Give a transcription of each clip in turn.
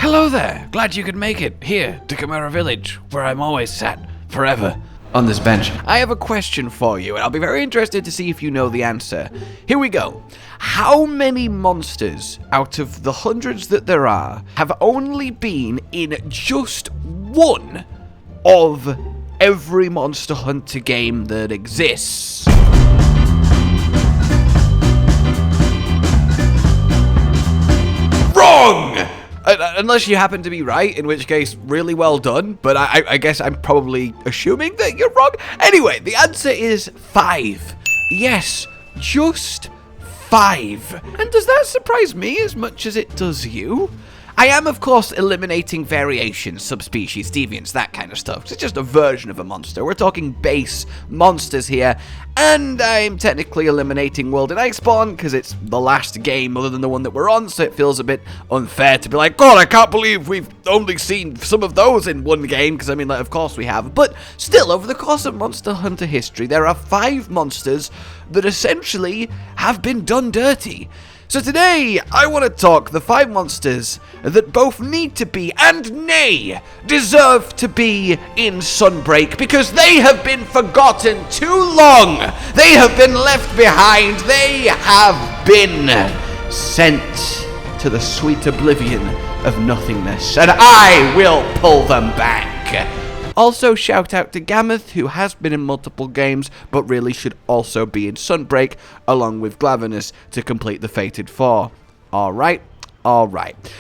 Hello there, glad you could make it here to Chimera Village, where I'm always sat forever on this bench. I have a question for you, and I'll be very interested to see if you know the answer. Here we go. How many monsters out of the hundreds that there are have only been in just one of every Monster Hunter game that exists? Wrong! Unless you happen to be right, in which case, really well done, but I guess I'm probably assuming that you're wrong. Anyway, the answer is 5. Yes, just 5. And does that surprise me as much as it does you? I am, of course, eliminating variations, subspecies, deviants, that kind of stuff. It's just a version of a monster. We're talking base monsters here. And I'm technically eliminating World and Iceborne because it's the last game other than the one that we're on, so it feels a bit unfair to be like, God, I can't believe we've only seen some of those in one game, because I mean, like, of course we have. But still, over the course of Monster Hunter history, there are 5 monsters that essentially have been done dirty. So today, I want to talk the 5 monsters that both need to be, and nay, deserve to be in Sunbreak, because they have been forgotten too long. They have been left behind. They have been sent to the sweet oblivion of nothingness, and I will pull them back. Also, shout out to Gammoth, who has been in multiple games, but really should also be in Sunbreak, along with Glavenus, to complete the Fated 4. Alright.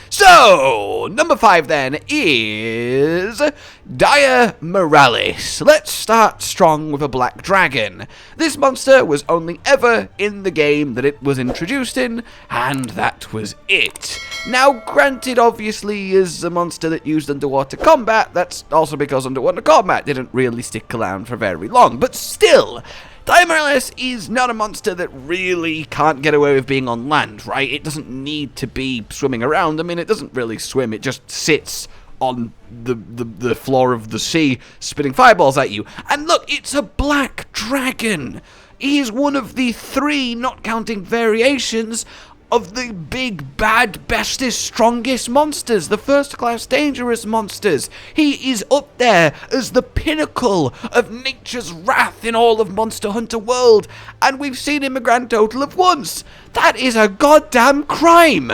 So, number 5 then is Miralis. Let's start strong with a black dragon. This monster was only ever in the game that it was introduced in, and that was it. Now, granted, obviously, is a monster that used underwater combat. That's also because underwater combat didn't really stick around for very long, but still, Miralis is not a monster that really can't get away with being on land, right? It doesn't need to be swimming around. I mean, it doesn't really swim. It just sits on the floor of the sea, spitting fireballs at you. And look, it's a black dragon. He is one of the 3, not counting variations, of the big, bad, bestest, strongest monsters, the first-class dangerous monsters. He is up there as the pinnacle of nature's wrath in all of Monster Hunter world, and we've seen him a grand total of once. That is a goddamn crime.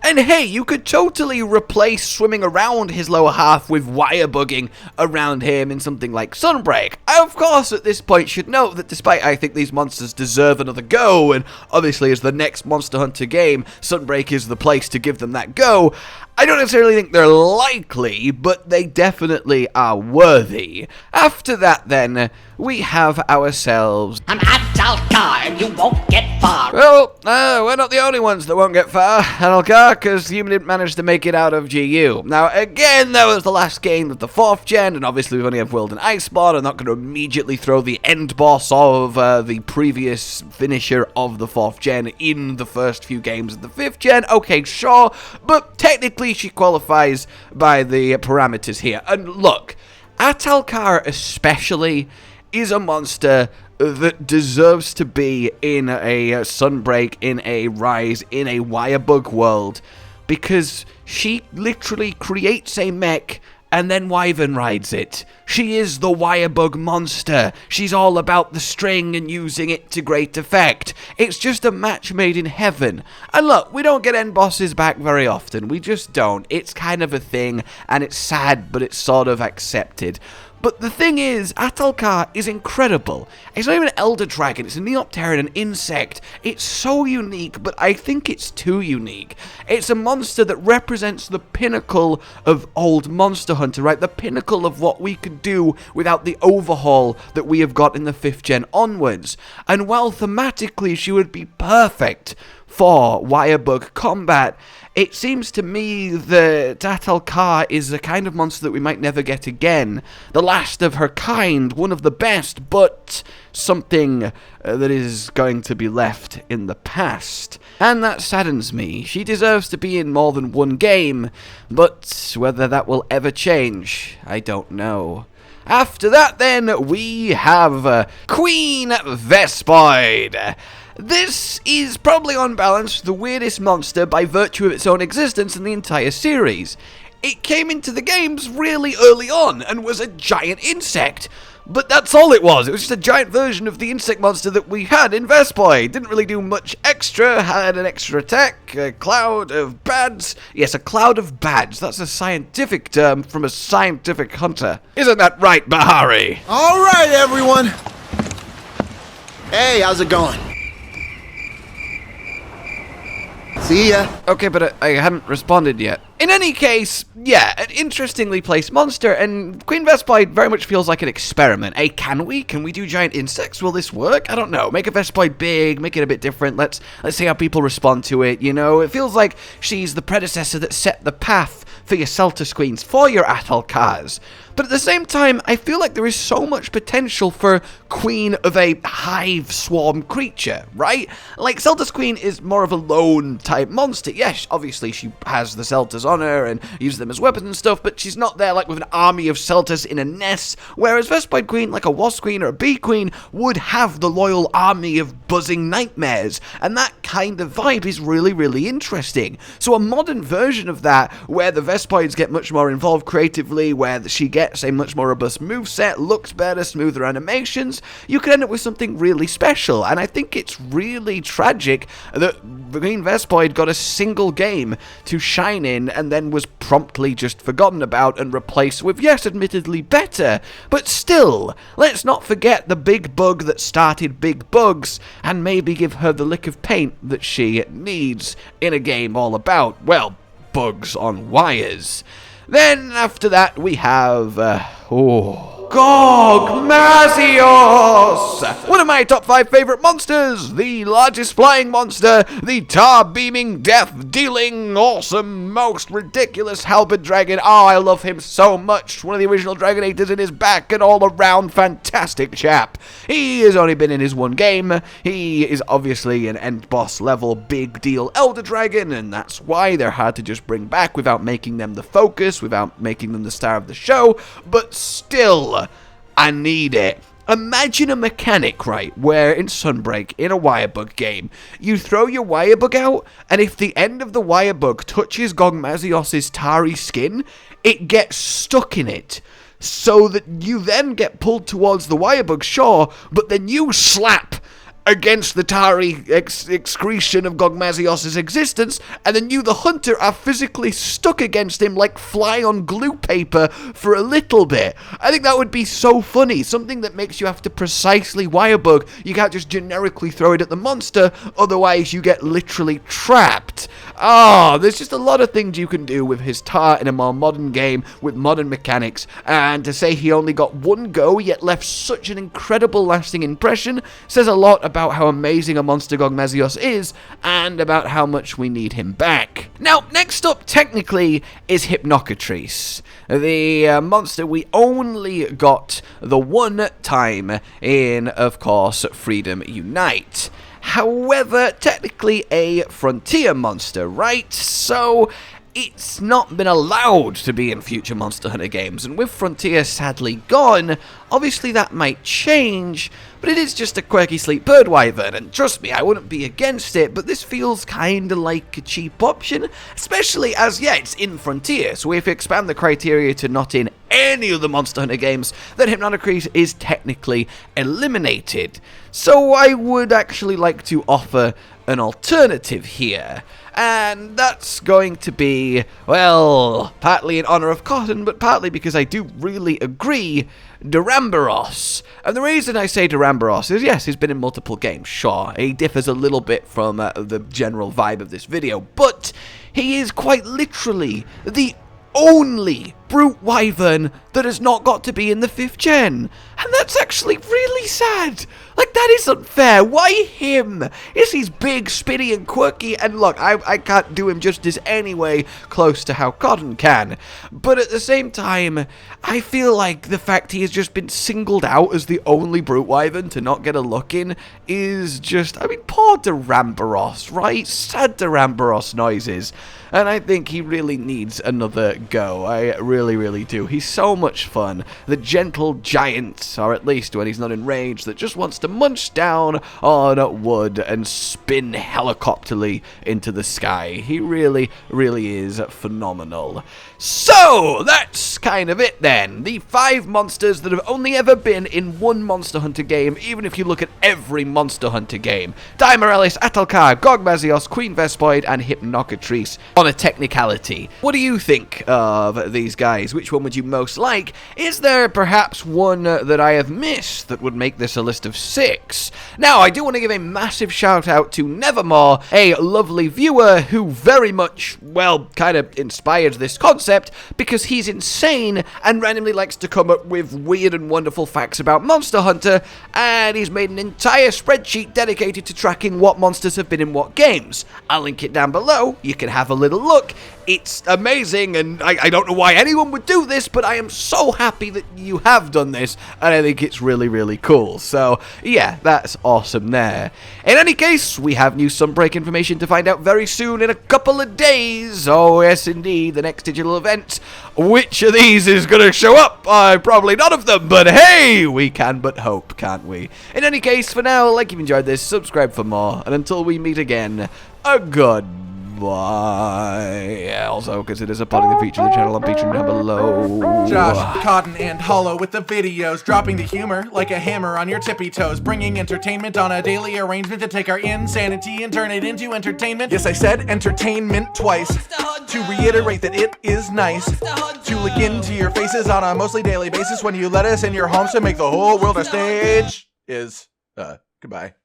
And hey, you could totally replace swimming around his lower half with wire bugging around him in something like Sunbreak. I, of course, at this point should note that despite I think these monsters deserve another go, and obviously as the next Monster Hunter game, Sunbreak is the place to give them that go, I don't necessarily think they're likely, but they definitely are worthy. After that, then, we have ourselves I'm Alcar, and you won't get far. Well, we're not the only ones that won't get far at Alcar, because you didn't manage to make it out of GU. Now, again, that was the last game of the 4th gen, and obviously we only have World and Iceborne. I'm not going to immediately throw the end boss of the previous finisher of the 4th gen in the first few games of the 5th gen. Okay, sure, but technically she qualifies by the parameters here. And look, Alcar especially is a monster that deserves to be in a Sunbreak, in a Rise, in a Wirebug world, because she literally creates a mech and then Wyvern rides it. She is the Wirebug monster. She's all about the string and using it to great effect. It's just a match made in heaven. And look, we don't get end bosses back very often. We just don't. It's kind of a thing, and it's sad, but it's sort of accepted. But the thing is, Alcar is incredible. It's not even an Elder Dragon, it's a Neopteran, an insect. It's so unique, but I think it's too unique. It's a monster that represents the pinnacle of old Monster Hunter, right? The pinnacle of what we could do without the overhaul that we have got in the 5th gen onwards. And while thematically she would be perfect for Wirebug combat, it seems to me that Alcar is the kind of monster that we might never get again. The last of her kind, one of the best, but something that is going to be left in the past. And that saddens me. She deserves to be in more than one game, but whether that will ever change, I don't know. After that, then, we have Queen Vespoid. This is probably on balance the weirdest monster by virtue of its own existence in the entire series. It came into the games really early on and was a giant insect. But that's all it was. It was just a giant version of the insect monster that we had in Vespoid. Didn't really do much extra, had an extra attack, a cloud of badge. Yes, a cloud of badge. That's a scientific term from a scientific hunter. Isn't that right, Bahari? All right, everyone. Hey, how's it going? See ya. Okay, but I hadn't responded yet. In any case, yeah, an interestingly placed monster, and Queen Vespoid very much feels like an experiment. Can we do giant insects? Will this work? I don't know. Make a Vespoid big, make it a bit different. Let's see how people respond to it, you know? It feels like she's the predecessor that set the path for your Celtus Queens, for your Ahtal cars. But at the same time, I feel like there is so much potential for Queen of a hive swarm creature, right? Like, Celtus Queen is more of a lone type monster. Yes, obviously she has the Celtus on her and uses them as weapons and stuff, but she's not there like with an army of Celtus in a nest, whereas Vespoid Queen, like a Wasp Queen or a Bee Queen, would have the loyal army of buzzing nightmares, and that kind of vibe is really, really interesting. So a modern version of that, where the Vespoids get much more involved creatively, where she gets a much more robust moveset, looks better, smoother animations, you could end up with something really special. And I think it's really tragic that Queen Vespoid got a single game to shine in and then was promptly just forgotten about and replaced with, yes, admittedly better, but still, let's not forget the big bug that started big bugs, and maybe give her the lick of paint that she needs in a game all about, well, bugs on wires. Then, after that, we have, Gogmazios! One of my top 5 favorite monsters! The largest flying monster, the tar-beaming, death-dealing, awesome, most ridiculous halberd dragon. Oh, I love him so much. One of the original Dragonators in his back, an all-around fantastic chap. He has only been in his one game. He is obviously an end-boss level big deal Elder Dragon, and that's why they're hard to just bring back without making them the focus, without making them the star of the show, but still, I need it. Imagine a mechanic, right, where in Sunbreak, in a wirebug game, you throw your wirebug out, and if the end of the wirebug touches Gogmazios' tarry skin, it gets stuck in it. So that you then get pulled towards the wirebug, sure, but then you slap against the tarry excretion of Gogmazios' existence, and then you, the hunter, are physically stuck against him like fly on glue paper for a little bit. I think that would be so funny. Something that makes you have to precisely wirebug. You can't just generically throw it at the monster, otherwise you get literally trapped. There's just a lot of things you can do with his tar in a more modern game with modern mechanics, and to say he only got one go yet left such an incredible lasting impression says a lot about how amazing a monster Gogmazios is, and about how much we need him back. Now, next up, technically, is Hypnocatrice, the monster we only got the one time in, of course, Freedom Unite. However, technically a frontier monster, right? So it's not been allowed to be in future Monster Hunter games, and with Frontier sadly gone, obviously that might change, but it is just a quirky sleek bird wyvern, and trust me, I wouldn't be against it, but this feels kinda like a cheap option, especially as, yeah, it's in Frontier, so if you expand the criteria to not in any of the Monster Hunter games, then Hypnocatrice is technically eliminated. So I would actually like to offer an alternative here, and that's going to be, well, partly in honor of Cotton, but partly because I do really agree, Duramboros. And the reason I say Duramboros is, yes, he's been in multiple games, sure, he differs a little bit from the general vibe of this video, but he is quite literally the only brute wyvern that has not got to be in the 5th gen. And that's actually really sad. Like, that is unfair. Why him? Yes, he's big, spinny, and quirky, and look, I can't do him justice anyway, close to how Cotton can. But at the same time, I feel like the fact he has just been singled out as the only brute wyvern to not get a look in is just, I mean, poor Duramboros, right? Sad Duramboros noises. And I think he really needs another go. I really really, really do. He's so much fun. The gentle giant, or at least when he's not enraged, that just wants to munch down on wood and spin helicopterly into the sky. He really, really is phenomenal. So, that's kind of it then. The 5 monsters that have only ever been in one Monster Hunter game, even if you look at every Monster Hunter game. Miralis, Alcar, Gogmazios, Queen Vespoid, and Hypnocatrice on a technicality. What do you think of these guys? Which one would you most like? Is there perhaps one that I have missed that would make this a list of 6? Now, I do want to give a massive shout out to Nevermore, a lovely viewer who very much, well, kind of inspired this concept because he's insane and randomly likes to come up with weird and wonderful facts about Monster Hunter, and he's made an entire spreadsheet dedicated to tracking what monsters have been in what games. I'll link it down below. You can have a little look. It's amazing, and I don't know why anyone would do this, but I am so happy that you have done this, and I think it's really, really cool. So, yeah, that's awesome there. In any case, we have new Sunbreak information to find out very soon in a couple of days. Oh, yes, indeed, the next digital event. Which of these is going to show up? Probably none of them, but hey, we can but hope, can't we? In any case, for now, like you've enjoyed this, subscribe for more, and until we meet again, a goodbye. Also, consider supporting the feature of the channel on Patreon down below. Josh, Cotton, and Hollow with the videos, dropping the humor like a hammer on your tippy toes, bringing entertainment on a daily arrangement to take our insanity and turn it into entertainment. Yes, I said entertainment twice, to reiterate that it is nice to look into your faces on a mostly daily basis when you let us in your homes to make the whole world a stage. Goodbye.